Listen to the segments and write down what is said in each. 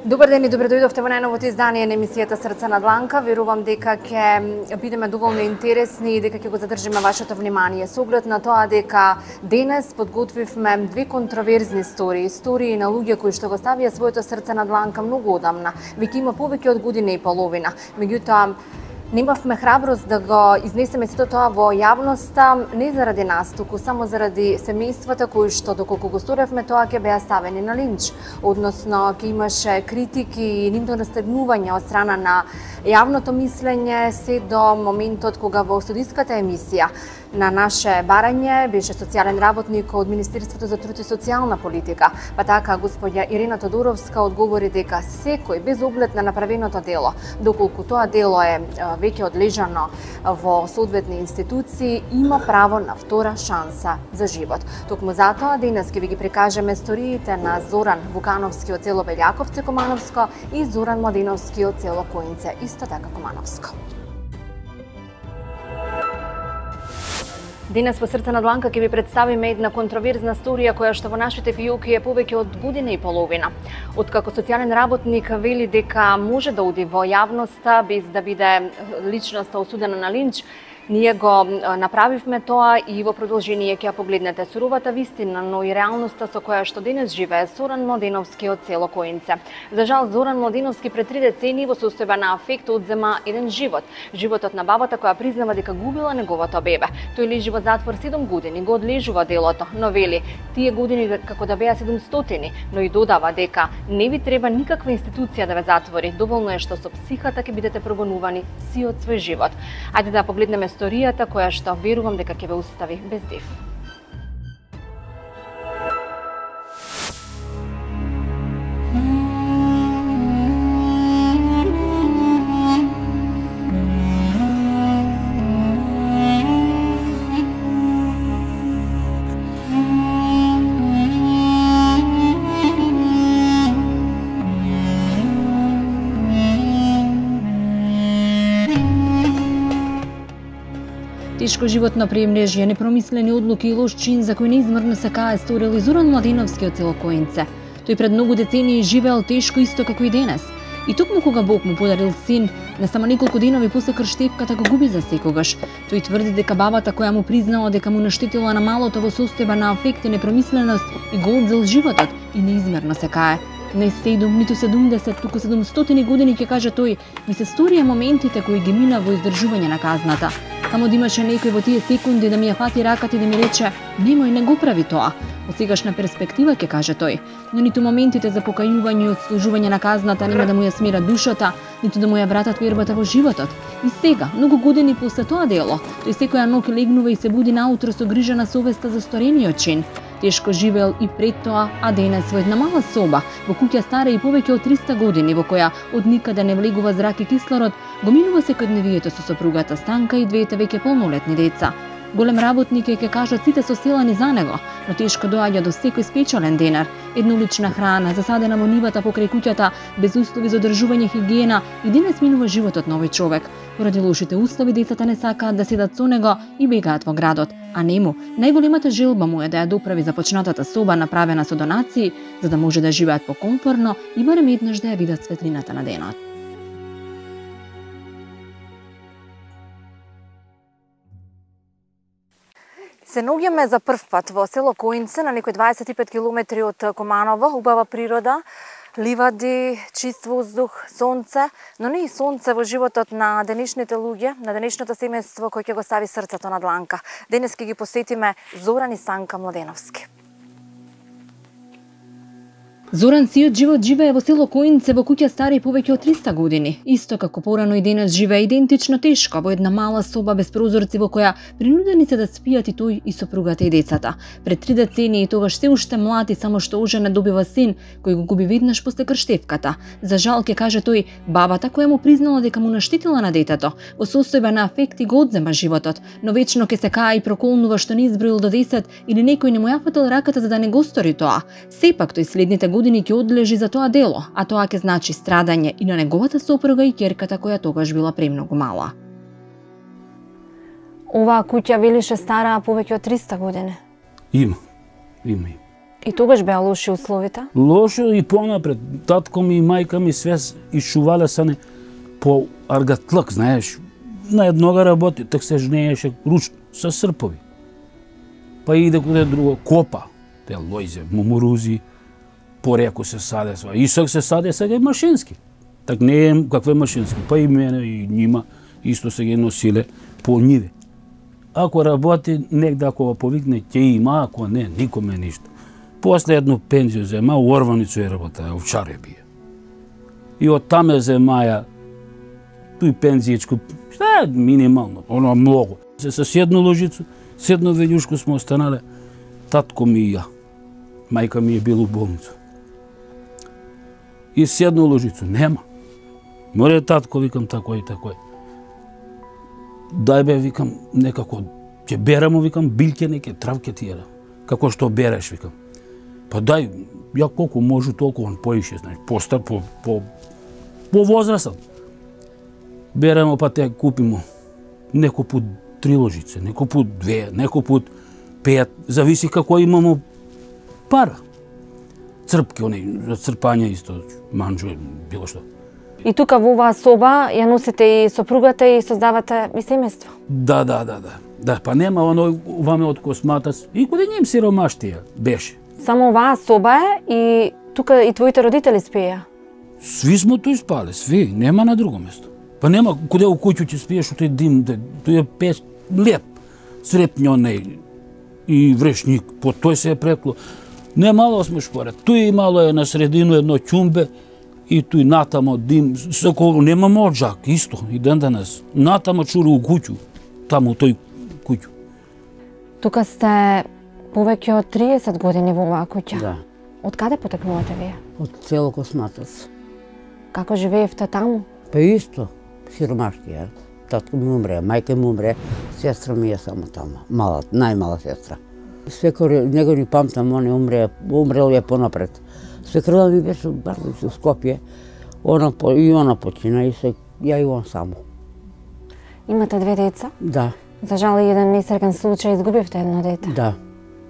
Добар ден и добре дојдовте во најновото издание на емисијата Срца на дланка. Верувам дека ќе бидеме доволно интересни и дека ќе го задржиме вашето внимание. Со оглед на тоа дека денес подготвивме две контроверзни истории на луѓе кои што го ставија своето срце на дланка многу одамна. Веќе има повеќе од година и половина. Меѓутоа, немавме храброст да го изнесеме сето тоа во јавноста, не заради нас, туку само заради семејствата кои што доколку го сторевме тоа ќе беа ставени на линч, односно ќе имаше критики и нивно растегнување од страна на јавното мислење се до моментот кога во студиската емисија на наше барање беше социјален работник од Министерството за труд и социјална политика, па така господја Ирина Тодоровска одговори дека секој без оглед на направеното дело, доколку тоа дело е веќе одлежано во соодветни институции, има право на втора шанса за живот. Токму затоа денес ќе ви ги прикажеме историите на Зоран Вукановски од село Белјаковци, Комановско и Зоран Младеновски од село Коинце, исто така Комановско. Денес во Срце на дланка ќе ви представиме една контроверзна историја која што во нашите фијоки е повеќе од година и половина. Откако социјален работник вели дека може да оди во јавноста без да биде личноста осудена на линч, ние го направивме тоа и во продолжение ќе ја погледнете суровата вистина, но и реалноста со која што денес живее Зоран Младеновски од село Коинце. За жал, Зоран Младеновски пред 3 децении во состојба на афект одзема еден живот. Животот на бабата која признава дека губила неговото бебе. Тој лежи во затвор 7 години, го одлежува делото, но вели, тие години како да беа 700, но и додава дека не ви треба никаква институција да ве затвори, доволно е што со психата ќе бидете прогонувани сиот свој живот. Ајде да погледнеме историјата која што верувам дека ќе ве остави без див. Тешко животно премнежје, непромислени одлуки и лош чин за кој неизмерно се кае сторил и Зоран Младеновски од село Коинце. Тој пред многу децении живеел тешко исто како и денес. И токму кога Бог му подарил син, на само неколку денови после крштевката го губи за секогаш. Тој тврди дека бабата која му признала дека му наштетила на малото во состојба на афект и непромисленост и го одзел животот и неизмерно се кае. Не 7, ниту 70, туку 700 години, ќе каже тој, ми се сторија моментите кои ги мина во издржување на казната. Само да имаше некој во тие секунди да ми ја фати раката и да ми рече, немој, не го прави тоа. Од сегашна перспектива, ќе каже тој, но ниту моментите за покајување и отслужување на казната нема да му ја смира душата, ниту да му ја вратат вербата во животот. И сега, многу години после тоа дело, тој секоја ноќ легнува и се буди наутро со грижа на совеста за сторениот чин. Тешко живеел и пред тоа, а денес во една мала соба, во куќа стара и повеќе од 300 години, во која од никаде не влегува зрак и кислород, го минува секојдневието со сопругата Станка и двете веќе полнолетни деца. Голем работник е, ќе кажат сите соселани за него, но тешко доаѓа до секој спечален денар. Еднолична храна, засадена во нивата покрај куќата, без услови за одржување хигиена, и денес минува животот на овој човек. Поради лошите услови, децата не сакаат да седат со него и бегаат во градот, а нему најголемата желба му е да ја доправи започнатата соба направена со донации, за да може да живеат покомфорно и барем еднаш да ја видат светлината на денот. Се наоѓаме за прв пат во село Коинце, на некои 25 километри од Команово, убава природа, ливади, чист воздух, сонце, но не и сонце во животот на денешните луѓе, на денешното семејство кој ќе го стави срцето на дланка. Денес ќе ги посетиме Зоран и Станка Младеновски. Зоран сиот живот живее во село Коинце, во куќа стара и повеќе од 300 години. Исто како порано и денес живее идентично тешко во една мала соба без прозорци во која принудени се да спијат и тој и сопругата и децата. Пред 3 децении тогаш се уште млад и само што оженет добива син кој го губи веднаш после крштевката. За жал, ќе каже тој, бабата која му признала дека му наштетила на детето, во состојба на афект и го одзема животот, но вечно ќе се кае и проколнува што не изброил до 10 или некој не му ја фатил раката за да не го стори тоа. Сепак тој следните години ќе одлежи за тоа дело, а тоа ќе значи страдање и на неговата сопруга и ќерката која тогаш била премногу мала. Оваа куќа велише стара повеќе од 300 години. Има. И тогаш беа лоши условите? Лошо и понапред. Татко ми и мајка ми све изчувале сане по аргатлък, знаеш. На еднога работи, так се жнееше ручно, со српови. Па иде куде друго, копа. Те лојзе, мумурузи, по реку се саде сва. Исак се саде сега и машински. Так не е какве машински. Па и мене и нима исто се ги носиле по ниве. Ако работи, негде ако повикне, ќе има, ако не, никоме ништо. После едну пензiju зема, у Орваницу е работа, овчар е бие. И од таме земаја, туј пензијечко, šta е минимално, оно многу. Се со седну ложицу, седно велјушко сме останале, татко ми и ја. Мајка ми е била у болницу. И седну ложицу, нема. Море татко, викам, тако и тако е. Дај бе, викам, некако, ќе беремо, викам, билке неке, травке ти јера. Како што береш, викам. Па дај, ја колку можу, толку он поише, знаеш, постар, по возрастен. Беремо, па те купимо. Неко пут 3 ложице, неко пут 2, неко пут 5, зависи како имамо пара. Црпки, они, за црпање исто, манџо, било што. И тука во оваа соба ја носите и сопругата и создавате и семејство? Да. Да, па нема оној ваме од косматац. И куде ним сиромаштија беше. Само оваа соба е и тука и твоите родители спеја? Сви смо тој спале, сви, нема на друго место. Па нема куде у куќу ќе спиеш, тој дим, тој е пеш леп, срепњоне и врешник, по тој се е прекло. Не мало сме шпоред, тој имало е на средину едно ќумбе и тој натамо дим, соко нема моджак, исто, и ден денес. Натамо чури у куќу, таму у тој куќу. Тука сте повеќе од 30 години во оваа куќа. Да. Од каде потекнувате вие? Од село Косматац. Како живеевте таму? Па исто, сиромаштија. Татко ми умре, мајка ми умре, сестра ми е само таму, мала, најмала сестра. Свекор, него ни памтам, он умрел е понапред. Свекрва ми беше барло у Скопје, и она почина, и се, ја и он само. Имате 2 деца? Да, За жал и еден несреќен случај изгубивте едно дете. да,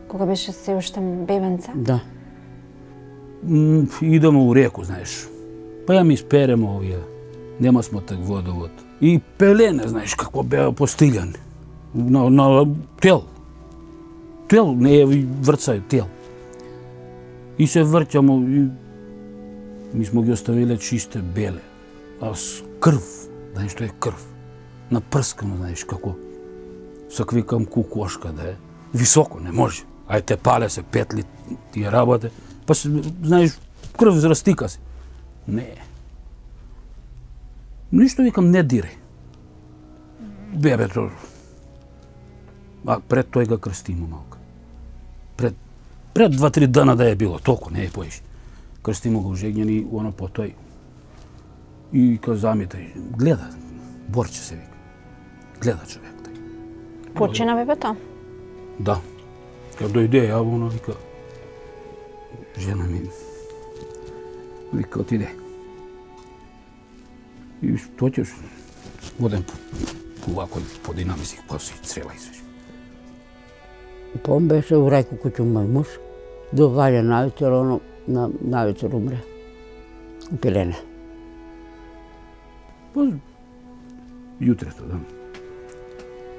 Кога беше се уште бебенце? да. Идемо у реку, знаеш. Па ја ми сперемо овие. Нема смо так водовод. И пелене, знаеш, како беа постилјан. На тел. Тел, не е врцај, тел. И се врќамо, и ми смо ги оставиле чисте беле. А с крв, знаеш што е крв. Напрскано, знаеш, како сак викам кукошка да е. Високо, не може. Ај те пале се петли, тие работе. Па се, знаеш, крв растика се. Не. Ништо викам не дире. Бебето. А пред тој га крстимо малка. Пред 2-3 дана да е било, толку, не е поише. Крстимо го жегњени, оно по тој. И казамите, гледа, Борче се вика. Гледа човек тај. Почина бебето? Да. Кога дојде, ја оно вика, жена ми, вика, отиде. И што ćeš? Одем овако по динамизик, па си црева и свеш. Па он беше у Рајко куќу мој муж. До Ваља навечер, оно навечер умре. У пелене. Па, јутрето, да.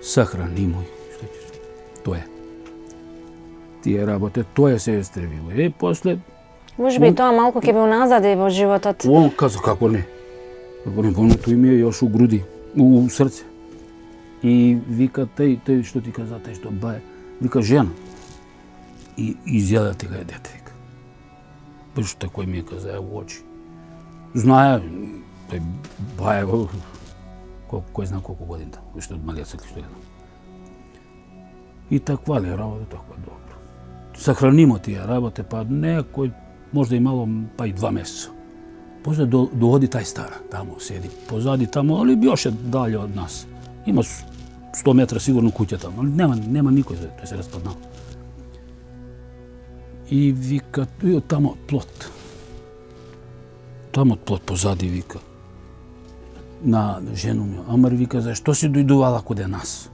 Сахрани мој, што ćeš? Тоа е. Тие работе, тоа се е стревило. После... Може би тоа малку ќе би уназади во животот. Он каза, како не. Како не, оното име е још у груди, у срце. И вика, тој што ти каза, тој што бае, вика жена. И изјаде ти га е дете, вика. Баш такој ми е каза у очи. Знае, тој бае, кој зна колку години таму, уште од малијацак што е. И таква ли работа, таква добро. Сахранимо тие работе, па некој, можда и мало, па и 2 месеца. После дооди тај стара, таму седи, позади таму, али беше дале од нас. Има 100 метра сигурно куќа таму, али нема никој, тој се распаднал. И вика, таму од плот. Таму од плот позади вика. На жену ми, Амар вика, зашто си дојдувала куде нас?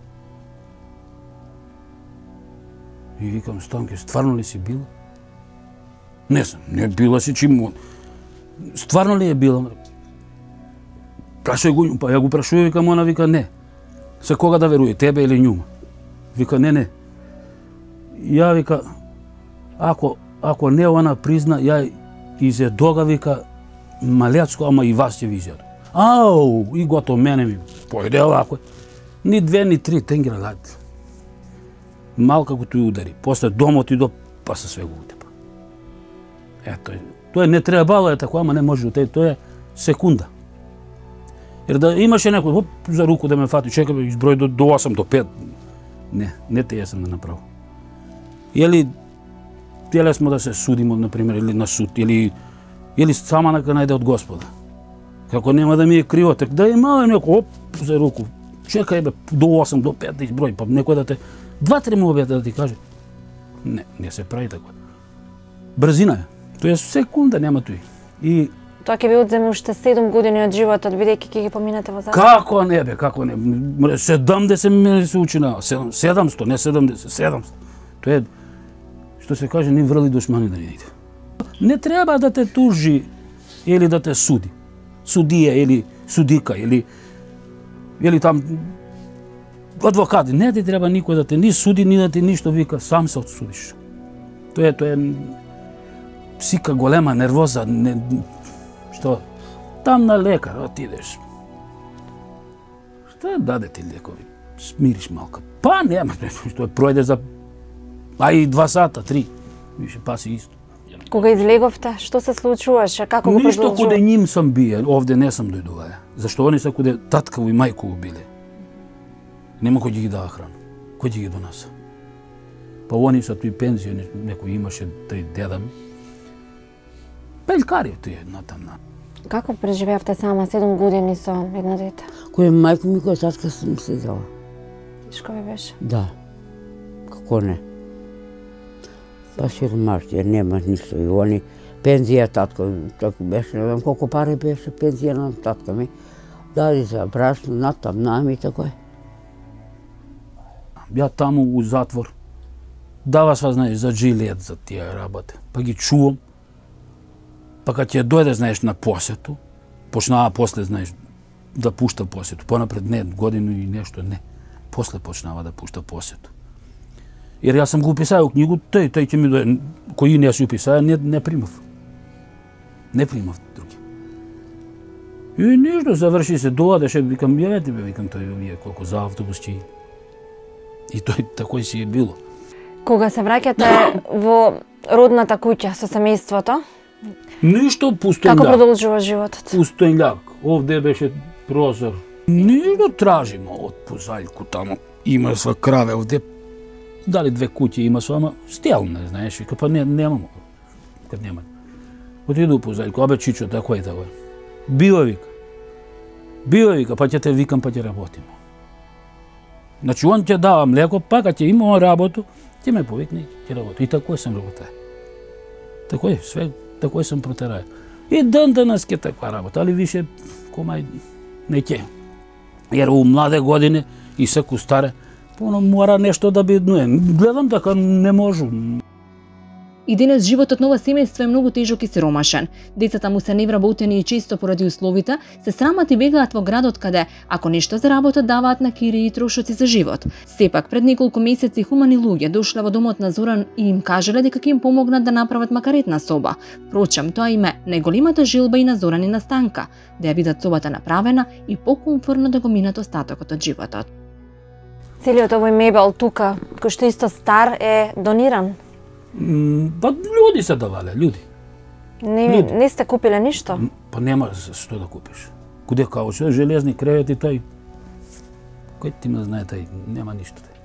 И викам, Станке, стварно ли си била? Не съм. Не била си чим. Стварно ли е била? Прашај го, па ја го прашува, викам, она вика не. Се кога да веруе, тебе или њума? Вика не. Ја вика, ако не она призна, ја изедога, вика, малецко, ама и вас ќе ви изеду. Ау, и гото мене ми појде овако. Ни 2, ни 3 тенгира лади. Малка го тој удари. После домот и до, па се све го утепа. Тоа не требало е тако, ама не може, тоа е секунда. Jer da имаше некој за руку да ме фати, чека бе, изброј до 8, до 5. Не те јас сам да направил. Или теле смо да се судимо, например, или на суд, или сама нека најде од Господа. Како нема да ми е криво, так да има некој за руку. Чекај бе, до 8, до 5 да изброј, па некој да те 2-3 му објата да ти каже. Не се прави така. Брзина е. Тоа е секунда, нема тој. И тоа ќе ви одземе уште 7 години од животот, бидејќи ќе ги поминете во затвор. Како не бе, како не. 70 ми се учина, 700, не 70, 700. Тоа е, што се каже, ни врли душмани да не иде. Не треба да те тужи или да те суди. Судија или судика или там адвокати. Не ти треба никој да те ни суди, ни да ти ништо вика, сам се отсудиш. Тоа е псика голема, нервоза, што там на лекар отидеш. Што даде ти лекови? Смириш малка. Па нема, што пројде за и 2 сата, 3. Више паси исто. Кога излеговте, што се случуваше? Како го продолжува? Ништо куде ним сам бие, овде не сам дојдувале. Зашто они се куде таткаво и мајково биле. Нема кој ги дава храна. Кој ги донаса? Па они са тој пензија, некој имаше тој деда ми. Пелкари тој натамна. Како преживеавте сама 7 години со едно дете? Кој мајко ми, кој татка сум седела. Тешко ви беше? Да. Како не? Па сиромаштија, нема ништо. И они, пензија татко, така беше, не знам колку пари беше пензија на татка ми. Дади за брашно, натам, нами, тако е. Ја таму у затвор. Дава сва, знаеш, за джилет, за тие работи. Па ги чувам. Па кога ќе дојде, знаеш, на посету, почнава после, знаеш, да пушта посету. Понапред не, годину и нешто, не. После почнава да пушта посету. Jer ja sam ga upisao u knjigu, taj će mi doje, koji ne si upisao, ne primав. Ne primав drugi. I ništa, završi se, dođeš, vikam, ja tebe, vikam, to je koliko za avtobus će. I to je tako si je bilo. Кога се враќате во родната куќа со семејството? Ништо, пустојњак. Како продолжува животот? Пустојњак. Овде беше прозор. Ништо тражимо од Пузаljku тамо. Има сва краве овде. Дали 2 куќи има со, ама стелне, знаеш, вика, па немам. Кад нема. Отиду у Пузаljku, абе чичо, тако е тако. Био вика, па ќе те викам, па ќе работимо. Значи, он ќе дава млеко, па кога ќе има он работу, ќе ме повикне и ќе работи. И тако сам работај. Тако е, све, тако сам протерај. И ден денес ќе таква работа, али више, комај, не ќе. Jer u mlade godine i seku stare, ono mora nešto da биднуе. Гледам дека не можу. И денес животот на ова семејство е многу тежок и сиромашен. Децата му се невработени и често поради условите се срамат и бегаат во градот каде, ако нешто заработат, даваат на кири и трошоци за живот. Сепак, пред неколку месеци хумани луѓе дошле во домот на Зоран и им кажале дека ќе им помогнат да направат макар една соба. Впрочем, тоа им е најголемата желба и на Зоран и на Станка, да ја видат собата направена и покомфортно да го минат остатокот од животот. Целиот овој мебел тука, кој што исто стар, е дониран? Па луѓе се давале, луѓе. Не сте купиле ништо? Па нема што да купиш. Куде као што железни кревети тој. Кој ти ме знае тај, нема ништо тај.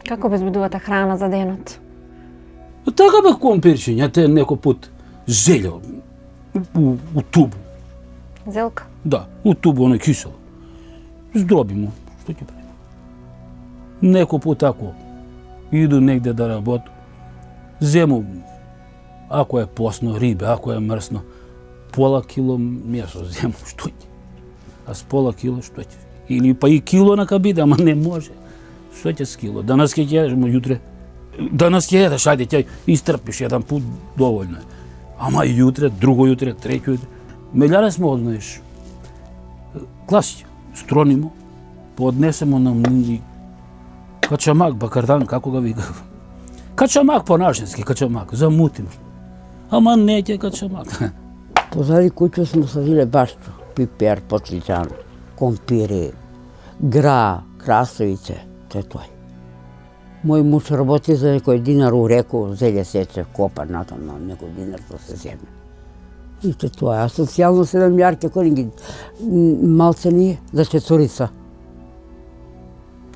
Како обезбедувате храна за денот? Така бе компирчиња, те некој пут зелјо у тубу. Зелка? Да, у тубу, оној кисело. Здроби му, што ќе прави. Некој пут ако иду негде да работу, зему, ако е посно рибе, ако е мрсно, пола кило месо зему, што ќе? А с пола кило што ќе? Или па и кило нека биде, ама не може. Што ќе с кило? Данас ќе једеш, јутре. Данас ќе једеш, ајде ќе истрпиш еден пут, доволно е. Ама и јутре, друго јутре, треќо јутре. Меѓале сме однеш. Класиќе, стронимо, поднесемо на млини качамак, бакардан, како ga викав. Качамак по-нашински, качамак, замутимо. Ама не ќе качамак. Позади куќа смо садиле башчу, пипер, потличан, компири, гра, красовице, to je to. Moj muž работи за некој динар у реку, зеле сече, копа натам на некој динар да се земе. И to je to. А социјално 7 јарке коли ги малце ние за четворица.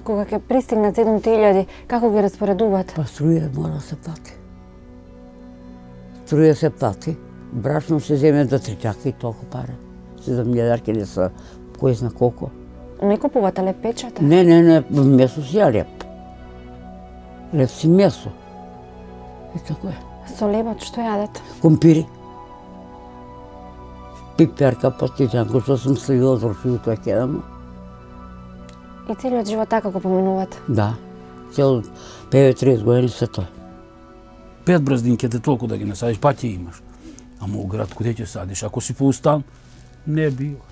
Кога ќе пристигнат 7.000, како ги распоредуваат? Па струја мора да се плати. Струја се плати, брашно се земе до тричака и толку пари. 7 јарке не са кој зна колку. Не купувате леп печата? Не, месо си ја леп. Леп си месо. И тако е. Со лебот што јадете? Компири. Пиперка, потличанко, што сум сливила троши тоа кедамо. И целиот живот така го поминувате? Да. Цел 30 години се тоа. 5 браздинки те толку да ги насадиш, па ќе имаш. Ама у град куде ќе садиш? Ако си по устан, не бива.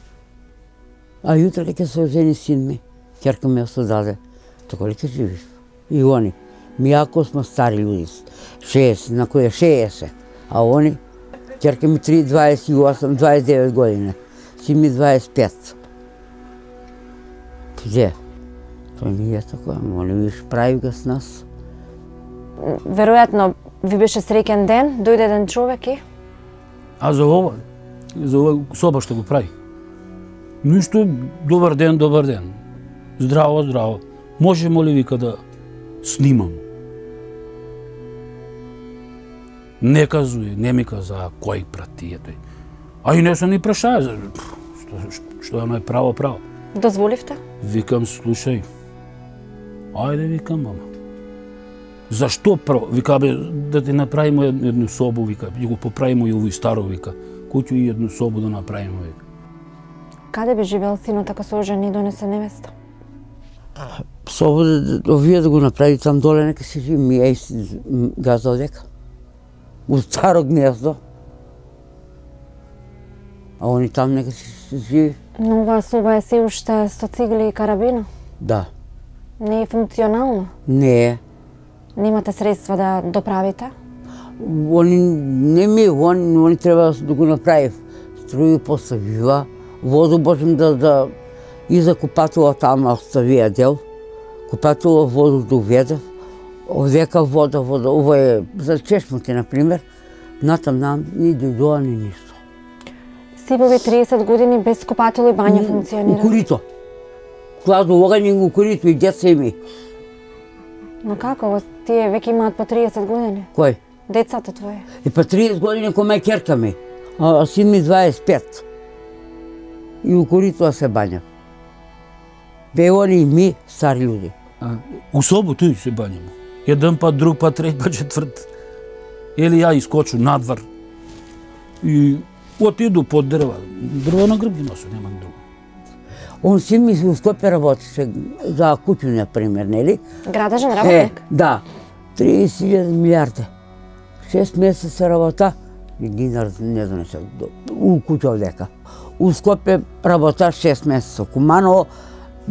А јутре ќе се ожени син ми, ќерка ми ја содаде. Тако ли ќе живиш? И они. Ми ако сме стари луѓи, 60, на кој е 60, а они, ќерка ми 28, 29 години, син ми 25. Где? Тоа не е тако, моли виш, прави го с нас. Веројатно ви беше среќен ден, дојде еден човек и? А за ова соба што го прави. Ништо, добар ден, добар ден. Здраво, здраво. Можемо ли вика да снимам? Не казуе, не ми каза кој прати тој. А и не се ни прашае, што е право. Дозволивте? Викам, слушај, ајде, викам, мама. Зашто прво? Вика, бе, да ти направимо едну собу, вика, да го поправимо и овој старо, вика. Куќу и едну собу да направимо, вика. Каде би живеел синот ако се ожени и донесе невеста? Собу, овие да го направи там доле, нека си живи, ми е газа одека. У старо гнездо. А они там нека си живи. Но оваа соба е се уште со цигли и карабина? Да. Не е функционално? Не е. Немате средства да доправите? Они треба да го направи. Струју поставива, воду можем да и за купатула таму оставија дел. Купатула воду да уведе. Овдека вода, ова е за чешмати, например. Натам ни дојдоа ни ништо. Сибови 30 години без купатило и бања функционира? Укурито. Кладу огањен укурито и деца ими. Но како? Тие веќе имаат по 30 години? Кој? Децата твои? И по 30 години кој ме ќерка ми. А син ми 25. И укурито се бања. Бе они ми, стари луѓе. У собу тој се бањамо. Еден пат, друг пат, треќ пат, четврт. Или ја искочу надвор. И отиду под дрва. Дрво на грб ги носу, немам друго. Он син ми у Скопје работеше за куќу, например, нели? Градежен работник? Да. 30.000 милиарди. 6 месеца работа и динар не донесе у куќа овдека. У Скопје работа 6 месеца. Куманово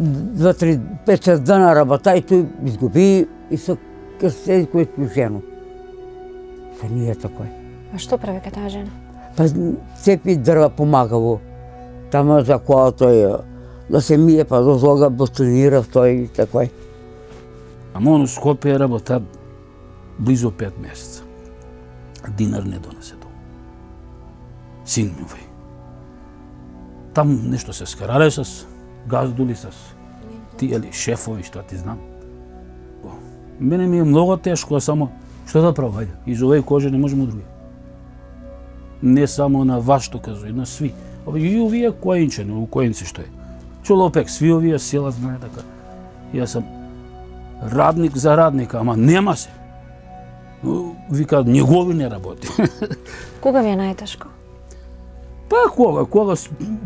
2-3-5 дана работа и тој изгуби и се седи кој жenu. Па не е такој. А што прави кај таа жена? Па цепи дрва помагало. Тамо за кола тој да се мие, па до злога бутонира тој такој. Ама он у Скопје работа близо 5 месеца. Динар не донесе долу. Син ми овој. Там нешто се скарале с газдули, с тие ли шефови, што ти знам. Мене ми е многу тешко, а само што да правам, ајде, из овој кожа не можеме други. Не само на вас што кажу, и на сви. И овие коинчени, у коинци што е. Чолопек, сви овие села знае дека јас сум радник за радника, ама нема се. Вика, негови не работи. Кога ви е најтешко? Па кога,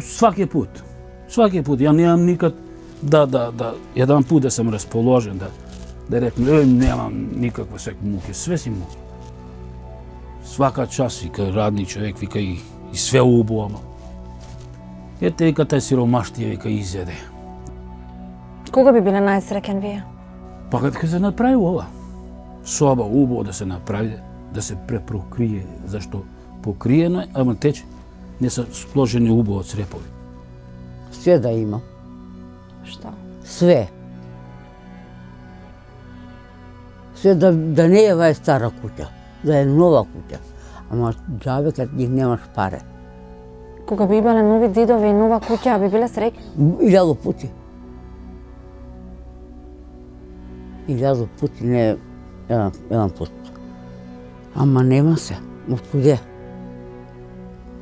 сваки пут. Сваки пут, ја немам никад еден пут да сам расположен, да рекам, немам никаква муки, све си муки. свака час, вика, радни човек, вика, и све убо, ама. Ете, вика, тај сиромаштија, вика, изеде. Кога би биле најсреќен вие? Па кога се направи ова, соба убаво да се направи, да се препрокрие, зашто покриено е, ама тече, не се сложени убаво црепови. Све да има. Што? Све. Све да не е вај стара куќа, да е нова куќа. Ама џабе кад ги немаш паре. Кога би имале нови дидови и нова куќа, би биле среќни? 1000 пути. 1000 пути, не еден пут. Ама нема се. Откуде?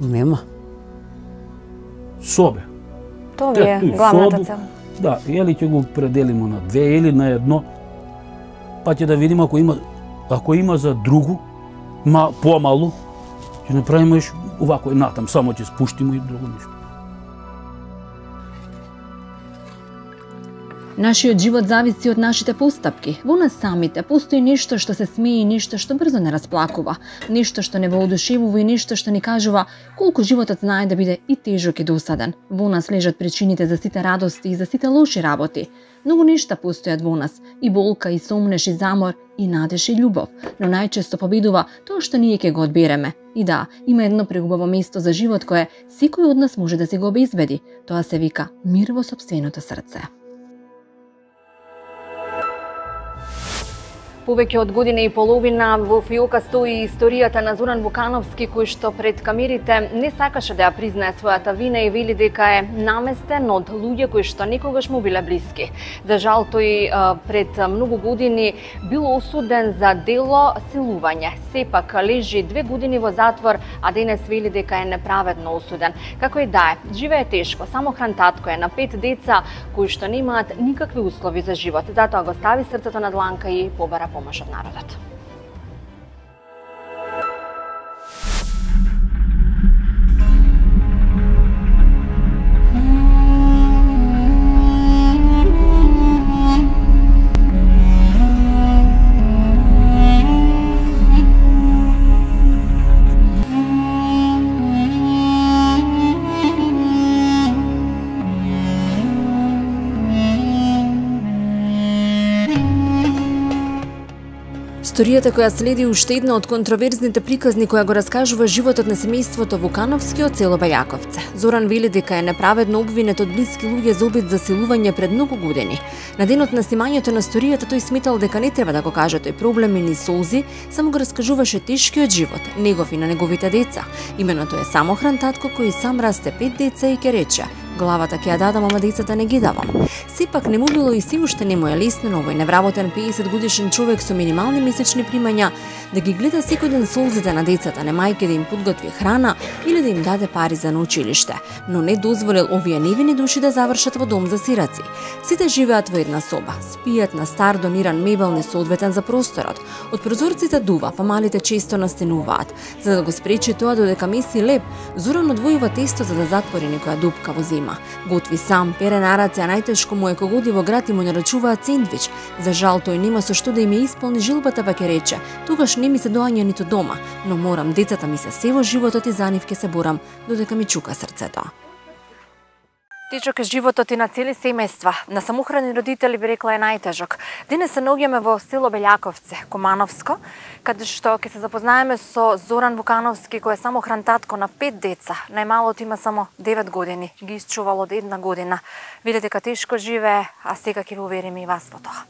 Нема. Собе. Тоа ви е главната собу, цел. Да, или ќе го пределимо на две, или на едно, па ќе да видиме ако има за другу, помалу, ќе направиме овако и натам, само ќе спуштиме и друго нешто. Нашиот живот зависи од нашите постапки. Во нас самите постои нешто што се смее и нешто што брзо не расплакува, нешто што не воодушевува и нешто што ни кажува колку животот знае да биде и тежок и досаден. Во нас лежат причините за сите радости и за сите лоши работи. Многу нешта постојат во нас, и болка, и сомнеш, и замор, и надеж, и љубов, но најчесто победува тоа што ние ќе го одбереме. И да, има едно преубаво место за живот кое секој од нас може да си го обезбеди. Тоа се вика мир во сопственото срце. Повеќе од година и половина во фиока стои историјата на Зоран Вукановски, кој што пред камерите не сакаше да ја признае својата вина и вели дека е наместен од луѓе кои што некогаш му биле блиски. За жал, тој пред многу години бил осуден за дело силување. Сепак лежи 2 години во затвор, а денес вели дека е неправедно осуден. Како и да е, живее тешко, самохран татко е на 5 деца кои што немаат никакви услови за живот. Затоа го стави срцето на дланка и побара помош од народот. Историјата која следи уште една од контроверзните приказни која го раскажува животот на семејството Вукановски од село Бајаковце. Зоран вели дека е неправедно обвинет од блиски луѓе за обид за силување пред многу години. На денот на снимањето на историјата тој сметал дека не треба да го каже тој проблем и ни солзи, само го раскажуваше тешкиот живот, негов и на неговите деца. Имено тој е самохран татко кој сам расте 5 деца и ќе рече: главата ќе ја дадам, ама децата не ги давам. Сепак не му било и се уште не му е лесно на овој невработен 50 годишен човек со минимални месечни примања да ги гледа секој ден солзите на децата, не мајке да им подготви храна или да им даде пари за на училиште, но не дозволил овие невини души да завршат во дом за сираци. Сите живеат во една соба, спијат на стар дониран мебел несоодветен за просторот. Од прозорците дува, па малите често настенуваат. За да го спречи тоа додека меси леп, Зоран одвојува тесто за да затвори некоја дупка во зима. Готви сам, пере на раце, а најтешко му е кога оди во град и му нарачуваат сендвич. За жал тој нема со што да им ја исполни жилбата, па ќе рече: тогаш не ми се доаѓа ниту дома, но морам, децата ми се се во животот и за нив ќе се борам додека ми чука срцето. Тежок е животот и на цели семејства. На самохрани родители би рекла е најтежок. Денес се наоѓаме во село Белјаковце, Кумановско, каде што ќе се запознаеме со Зоран Вукановски, кој е самохран татко на 5 деца. Најмалото има само 9 години, ги исчувал од 1 година. Видите дека тешко живее, а сега ќе ви увериме и вас во тоа.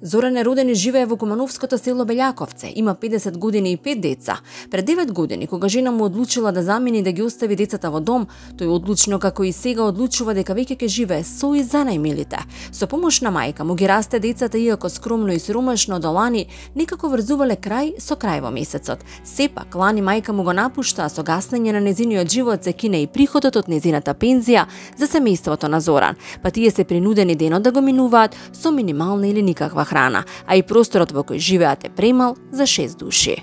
Зоран е роден и живее во Кумановското село Белјаковце. Има 50 години и 5 деца. Пред 9 години, кога жена му одлучила да замени да ги остави децата во дом, тој одлучно како и сега одлучува дека веќе ќе живее со и за најмилите. Со помош на мајка му ги расте децата, иако скромно и сиромашно до лани, некако врзувале крај со крај во месецот. Сепак, лани мајка му го напушта, а со гаснење на незиниот живот се кине и приходот од незината пензија за семејството на Зоран, па тие се принудени денот да го минуваат со минимална или никаква храна, а и просторот во кој живеат е премал за 6 души.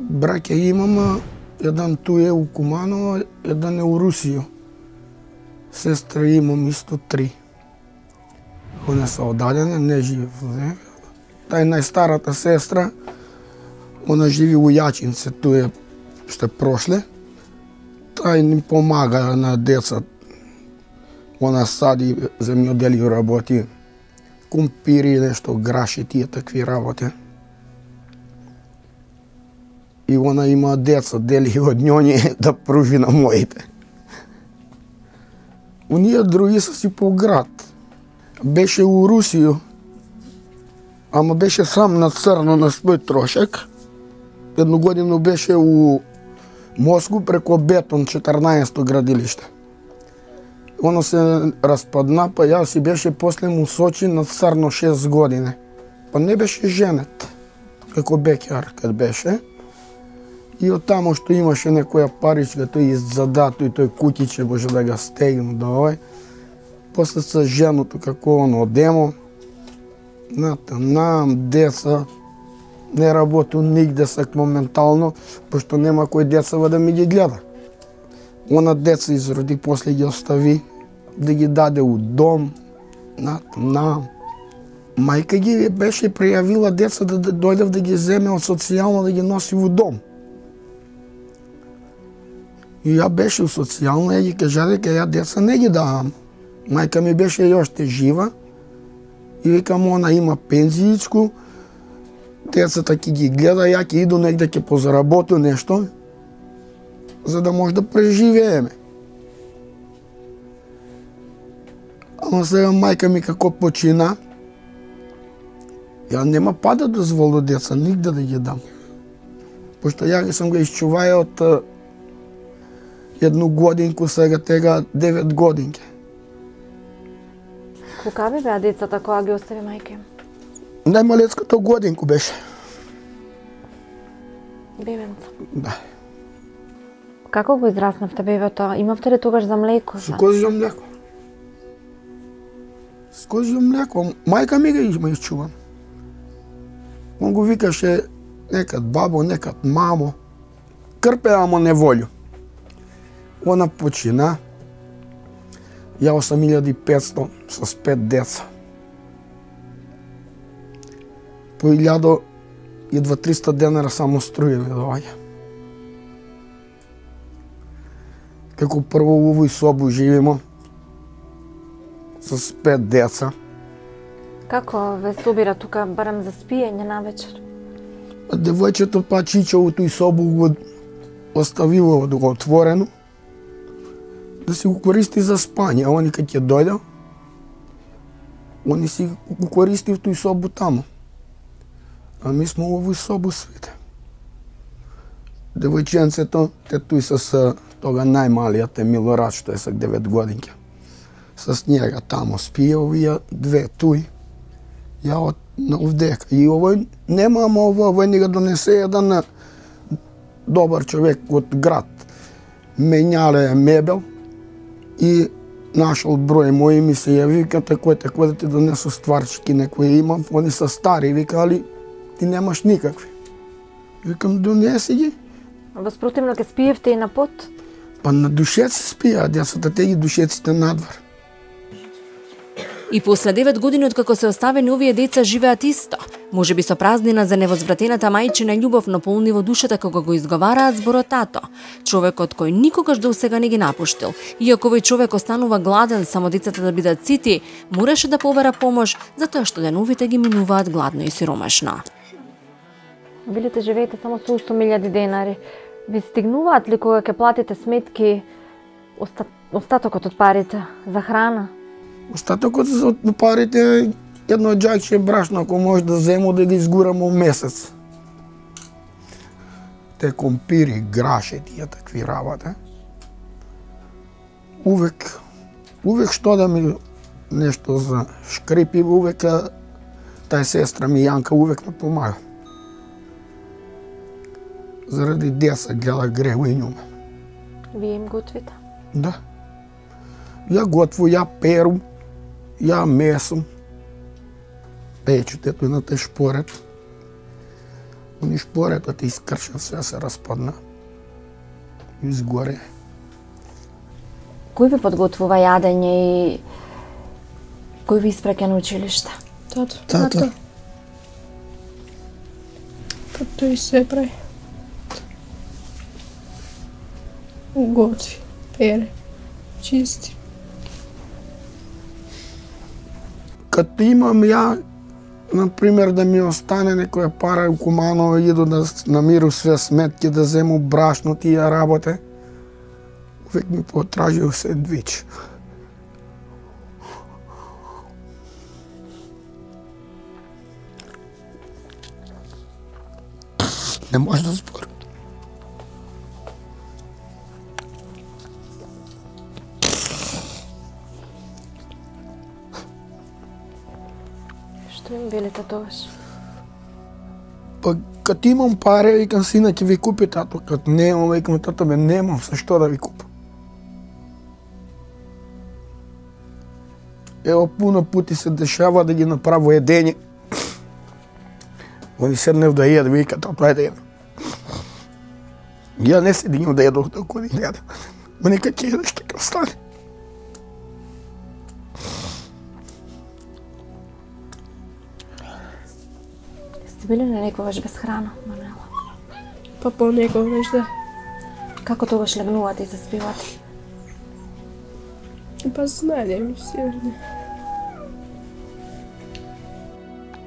Браќа имам, еден ту е у Куманово, еден е у Русијо. Сестра имам исто 3. One се оддаljene, не живе во земја. Тај најстарата сестра Она живи у Јачинце, туе што прошле. Тај ни помага на деца. Она сади земјоделие работи, кумпири, нешто граши, тие такви работи. И она има деца, дели од њоње да пружи на моите. Оние други са си по град. Беше у Русију, ама беше сам на црно на свој трошак. Едну годину беше у Москву преко Бетон, 14-то градилиште. Оно се распадна, па ја си беше после му Сочи на црно 6 години. Па не беше женет, како бекјар кад беше. И од тамо што имаше некоја паричка, тој издзадато и тој кутиче може да ga стегну до овој. После со женото како оно одемо, нам деца, не работу нигде сак моментално, пошто нема кој деца да ми ги гледа. Она деца изроди, после ги остави, да ги даде у дом, нам. Мајка ги беше пријавила деца да дојдев да ги земе од социјално да ги носи у дом. И ја беше у социјално, ја ги кажа дека ја деца не ги давам. Мајка ми беше јоште жива и викам она има пензиичку, децата ќе ги гледа, ја ќе иду негде ќе позаработу нешто, за да може да преживееме. Ама сега мајка ми како почина, ја нема па да дозволу деца нигде да ги дам. Пошто ја ги сам го исчуваја од едну годинку, сега тега 9 годинки. Колкави беа децата кога ги остави мајка им? Најмалецкото годинку беше. Бебенца. Да. Како го израснавте бебето? Имавте ли тогаш за млеко? Со козјо млеко. С козјо млеко. Мајка ми го има исчуван. Он го викаше некад бабо, некад мамо. Крпе, ама неволју. Она почина. Ја 8500 со 5 деца. По 1300 денара само струја ми доаѓа. Како прво у овој собу живимо со 5 деца. Како ве собира тука барем за спиење навечер? Девојчето па Чичо у тој собу го оставило да го отворено, да си го користи за спање, а они кога ќе дојде, они си го користи у тој собу тамо. А ми сме у овој собу свите. Девојченцето, те тој с тога најмалиот е Милорад, што е са 9 годинки. С njega тамо спие, овие две тој. Ја од овдека. И овој нема, ама овој ни го донесе еден добар човек од град. Менјале мебел и нашол број мој ми се јави, вика тако да ти донесу стварчки некои имам, они са стари, вика, али ти немаш никакви. Викам, донеси ги. Воспротивно ке спиевте и на пот? Па на душеци спија, децата те ги душеците надвор. И после 9 години откако се оставени овие деца живеат исто. Може би со празнина за невозвратената мајчина љубов наполни во душата кога го изговараат зборот тато. Човекот кој никогаш до сега не ги напуштил. Иако овој човек останува гладен само децата да бидат сити, мораше да побара помош затоа што деновите ги минуваат гладно и сиромашно. Билите живеете само со 100.000 денари. Ви стигнуваат ли кога ќе платите сметки остатокот од парите за храна? Остатокот од парите едно џакче брашно, ако може да зему да ги изгурам у месец. Те компири, граше, тие такви работи. Увек што да ми нешто за шкрипи, увек тај сестра ми Јанка увек ме помага. Заради деца гледа грево и њуме. Вие им готвите? Да. Ја готву, ја перу, ја месум. Печут, ето едната е шпорет. Они шпоретот искршен, све се распадна. Изгоре. Кој ви подготвува јадење и кој ви испраќа на училиште? Тато. Като и се прави. Готви, пере, чисти. Като имам ја, например, да ми остане некоја пара у Куманово, иду да намиру све сметки, да зему брашно тие работе, увек ми потражил сендвич. Не може да спори. Што им били татоваш? Па като имам пари, викам сина ќе ви купи тато. Като немам, викам тато бе немам со што да ви купам. Ево пуно пути се дешава да ги направо едење. Они седнев да једат, вика тато ајде једем. Ја не сединјам да једох докато ни јадем. Ма нека ќе једеш така стане. Сте били на некогаш без храна, Мануела? Па понекогаш да. Како тогаш легнувате и заспивате? Па знаеле сигурно.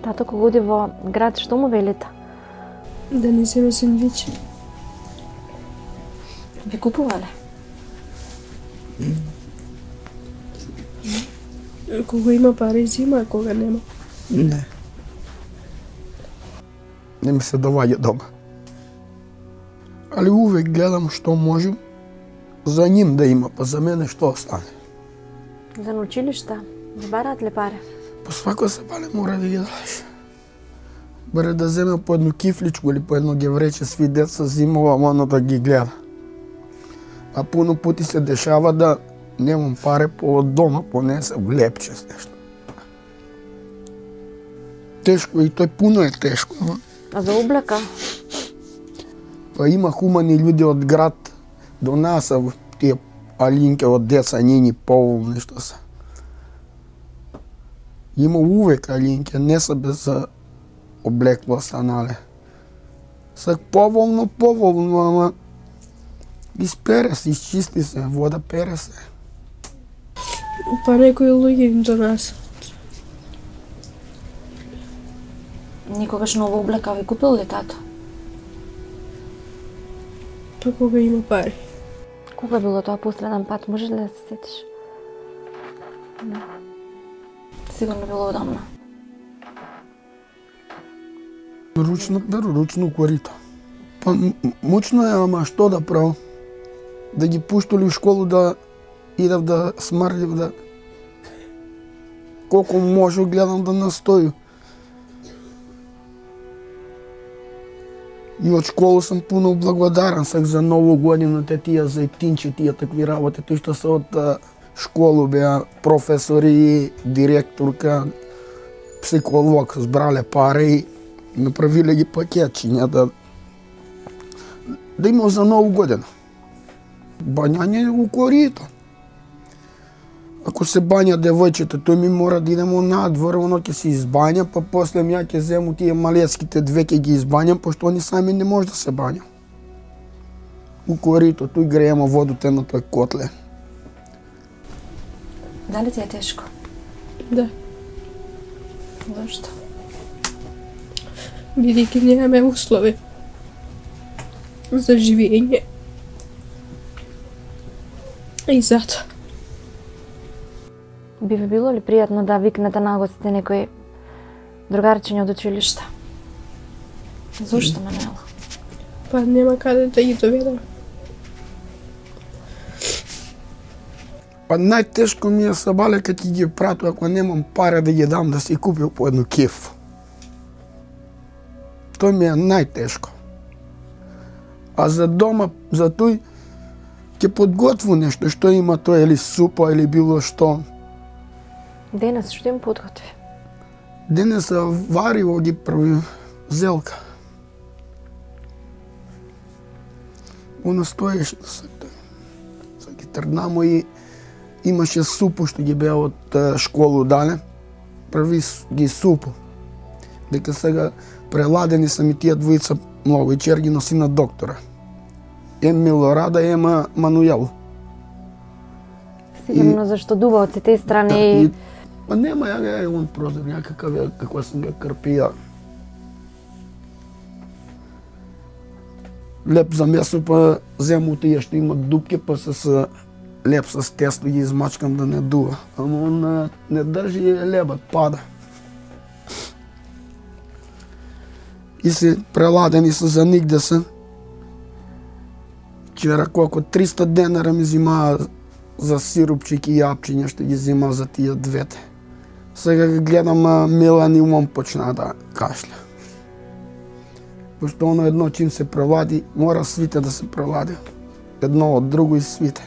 Тато кога оди во град, што му велите? Да не земе сендвичи. Ви купувале? Кога има пари зима, а кога нема. Не. Не ми се доваѓа дома. Али увек гледам што можем за ним да има, па за мене што остане. За на училишта? Ви бараат ли пари? По свако се пале мора да ги дадеш. Баре да земе по едно кифличко или по едно геврече сви деца зимува, мано да ги гледа. А пуно пути се дешава да немам пари по дома, понесе в лепче с нешто. Тешко и тој пуно е тешко. А за облека? Па има хумани луѓе од град до нас, а тие алинке од деца нини поволни што се. Има увек алинке, не се без облекло станале. Са поволно, ама изпере се, изчисти се, вода пере се. Па некои луѓе им донасат. Никогаш нова облека ви купил ли тато? Па кога има пари. Кога било тоа последен пат? Може ли да се сетиш? Не. Сигурно било одамна. Ручно корито. Па мучно е, ама што да правам? Да ги пуштали в школу да идав да смрлив, да... Колко може гледам да настоju. И од школа сум пуно благодарен сак за ново година, те тие зајтинче, тие такви работи, тој што се од школу беа професори, директорка, психолог, збрале пари, направиле ги пакетчиња да има за ново година. Бањање у корито. Ако се бања девојчето, тој ми мора да идемо надвор, оно ќе се избања, па после ја ќе зему тие малецките две ќе ги избањам, пошто они сами не може да се бања. У корито, тој греемо водите на тој котле. Дали ти е тешко? Да. Зашто? Бидејќи немаме услови за живење. И затоа. Би ви било ли пријатно да викнете на гости некој другарчиња од училишта? Зошто, Мануела? Па нема каде да ги доведам. Па најтешко ми е сабале кога ги прату, ако немам пари да ги дам да си купил по едно кеф. Тој ми е најтешко. А за дома, за тој, ќе подготву нешто, што има тој, или супа, или било што. Денес што им подготви? Денес вариво ги прави зелка. Она стоеше са ги трднамо и имаше супу што ги беа од школу дале. Прави ги супу. Дека сега Преладени са ми тие двојца многу и чер ги носи на доктора. Ем Милорада и ема Мануел. Сигурно зашто дува од сите страни. Па нема, ја он прозор някакав е, како сам го крпија. Леп за месо, па зему тие што имат дупки, па с леп с тесто ги измачкам да не дува. Ама он не држи лебат, пада. И се преладени се за нигде се. Вчера колко 300 денара ми зимаа за сирупчик и јапчиња што ги зима за тие двете. Сега ги гледам Милан и умом почна да кашля. Пошто оно едно чим се прелади, мора свите да се прелади. Едно од друго и свите.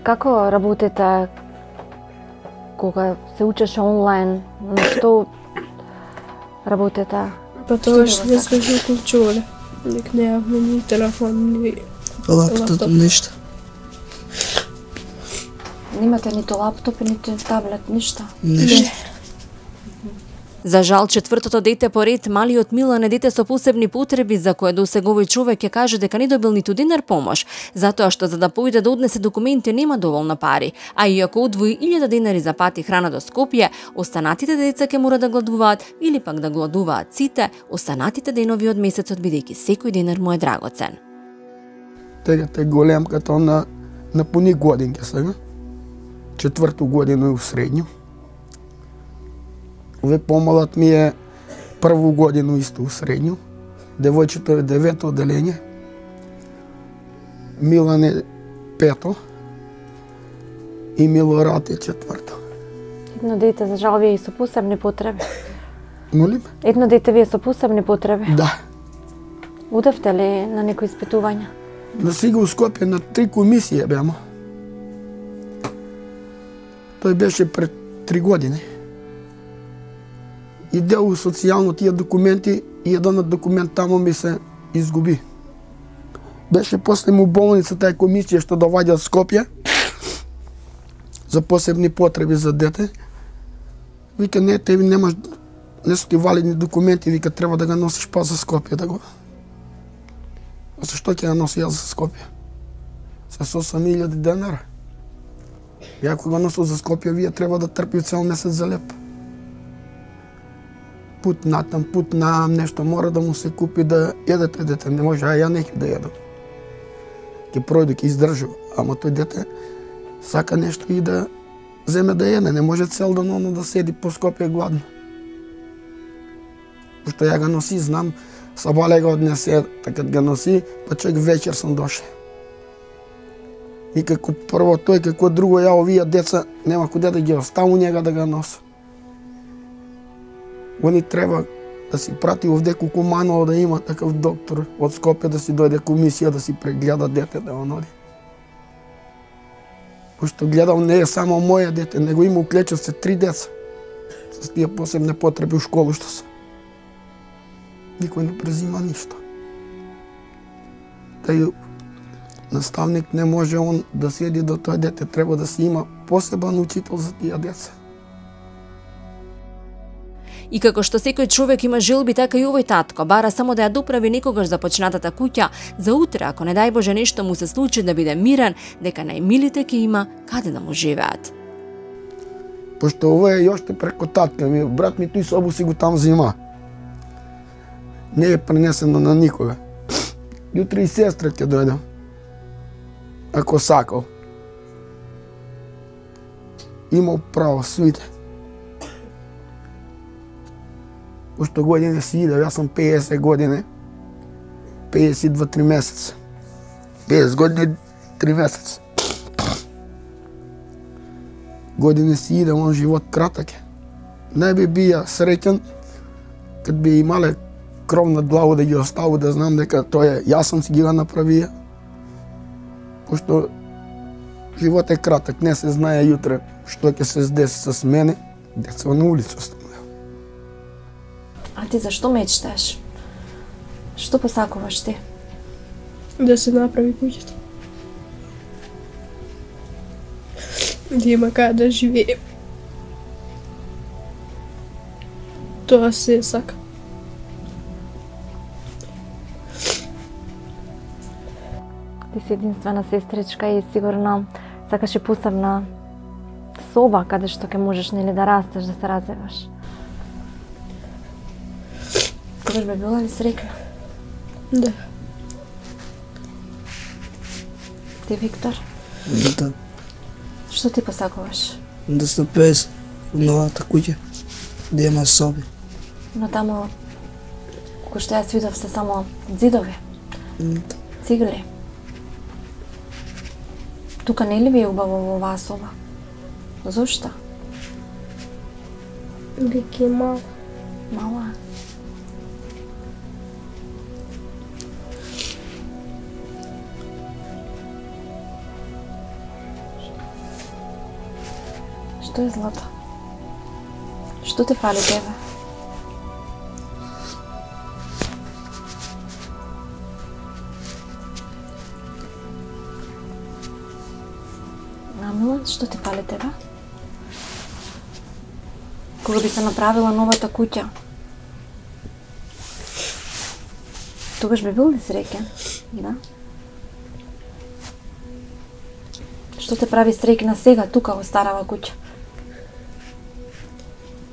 Како работите кога се учеше онлайн? На што работите? Па тогаш не сме се уклучувале. Ник неавме ни телефон, ни лаптоп, ништо. Немате ниту лаптоп, ниту таблет, ништо? Ништо. За жал, четвртото дете поред, малиот Милан е дете со посебни потреби за кое до сега овој човек ќе каже дека не добил ниту динар помош, затоа што за да појде да однесе документи нема доволно пари, а иако одвои 1000 денари за пат и храна до Скопје, останатите деца ќе мора да гладуваат или пак да гладуваат сите останатите денови од месецот бидејќи секој денар му е драгоцен. Тегата е големката, она напуни годинки сега. 4-ту годину е у средњу. Ове помалат ми е 1-ву годину исто у средњу. Девојчето е 9-то оделење. Милан е 5-то. И Милорад е 4-то. Едно дете, за жал, вие и со посебни потреби. Молим? Едно дете вие со посебни потреби. Да. Удевте ли на некои испитувања? На сега у Скопје на 3 комисија беамо. Тој беше пред 3 години. И дел социјално тие документи и еден документ тамо ми се изгуби. Беше после му болница таа комисија што доваѓа од Скопје за посебни потреби за дете. Вика, не, тебе немаш, не су ти валидни документи, вика, треба да го носиш па за Скопје да го. А зашто ќе ја носи јас за Скопје? Со 8.000 денара. И ако го носил за Скопје, вие треба да трпи цел месец за леп. Пут натам, пут наам, нешто мора да му се купи да едете дете. Не може, а ја не ќе да едам. Ќе пројде, ќе издржу. Ама тој дете сака нешто и да земе да еде. Не може цел ден оно да седи по Скопје гладно. Пошто ја го носи, знам, сабале го однесе, така го носи, па чак вечер сам доше. И како прво тој, како друго ја овие деца, нема куде да ги оставу njega да го носи. Они треба да си прати овде Кукуманово да има такав доктор од Скопје да си дојде комисија да си прегледа дете да он оди. Пошто гледал не е само моје дете, него има уклечат се 3 деца с тие посебни потреби у школу што се. Никој не презима ништо. Тај наставник не може он да седи до тоа дете, треба да си има посебен учител за тие деца. И како што секој човек има желби, така и овој татко бара само да ја доправи некогаш започнатата куќа за утре, ако не дај Боже нешто му се случи, да биде мирен, дека најмилите ќе има каде да му живеат. Пошто ова е јоште преко татка ми, брат ми тој собу си го там зима. Не е пренесено на никога. Јутре и сестра ќе дојде. Ако сакал. Имал право, свите. Пошто години си иде, јас сум 50 години, 52-3 месеца. 50 години 3 месеца. Години си иде, он живот кратък е. Не би бија среќен, кад би имале кров над глава да ги оставу, да знам дека тој е, јас сум си ги го направија. Пошто живот е кратък, не се знае јутре што ќе се здеси с мене, деца на улица оставам. А ти зашто мечташ? Што посакуваш ти? Да се направи куќата. Да има каде да живее. Тоа се сака. си единствена сестричка и сигурно сакаш и посебна соба каде што ќе можеш нели да растеш, да се развиваш. Тогаш би била ли среќна? Да. Ти, Виктор? Да. Што ти посакуваш? Да се пес в новата куќа, да има соби. Но таму, кој што јас видов, се само зидови, цигли. Тука не ли ви е убаво во оваа соба? Зошто? Веќе е мало. Мала. Што е злато? Што те фали тебе? Милан, што ти фали тебе? Кога би се направила новата куќа, тогаш би бил ли среќен? Да? Што те прави среќна сега, тука во старава куќа?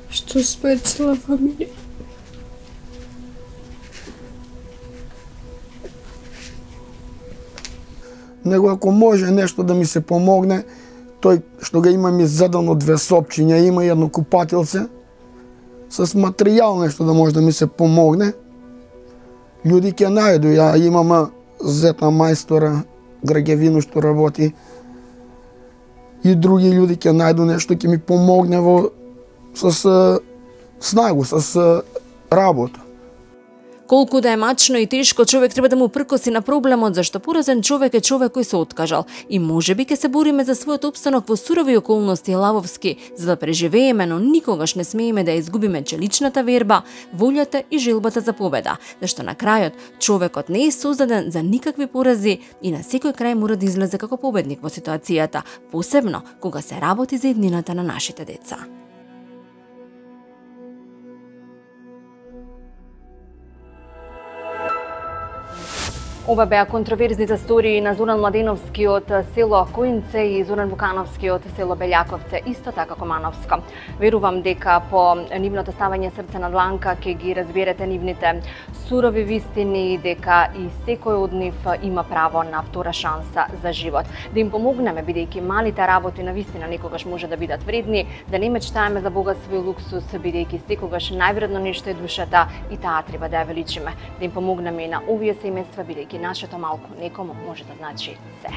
Што сме цела фамилија. Него ако може нешто да ми се помогне, тој што го имам издадено 2 сопчиња, има едно купателце, с материјал нешто да може да ми се помогне, луѓе ќе најду. Ја имам зета мајстора, граѓевино што работи, и други луѓе ќе најду нешто ќе ми помогне с снагу, с работа. Колку да е мачно и тешко, човек треба да му пркоси на проблемот, зашто поразен човек е човек кој се откажал. И можеби ќе се бориме за својот опстанок во сурови околности лавовски, за да преживееме, но никогаш не смееме да изгубиме челичната верба, волјата и желбата за победа, зашто на крајот човекот не е создаден за никакви порази и на секој крај мора да излезе како победник во ситуацијата, посебно кога се работи за еднината на нашите деца. Ова беа контроверзните стории на Зоран Младеновски од село Коинце и Зоран Вукановски од село Белјаковце, исто така Комановско. Верувам дека по нивното ставање срце на дланка ќе ги разберете нивните сурови вистини и дека и секој од нив има право на втора шанса за живот. Да им помогнеме, бидејќи малите работи на вистина некогаш може да бидат вредни, да не мечтаеме за богатство и луксус, бидејќи секогаш највредно нешто е душата и таа треба да ја величиме. Да им помогнеме и на овие семејства, бидејќи нашето малку некому може да значи се.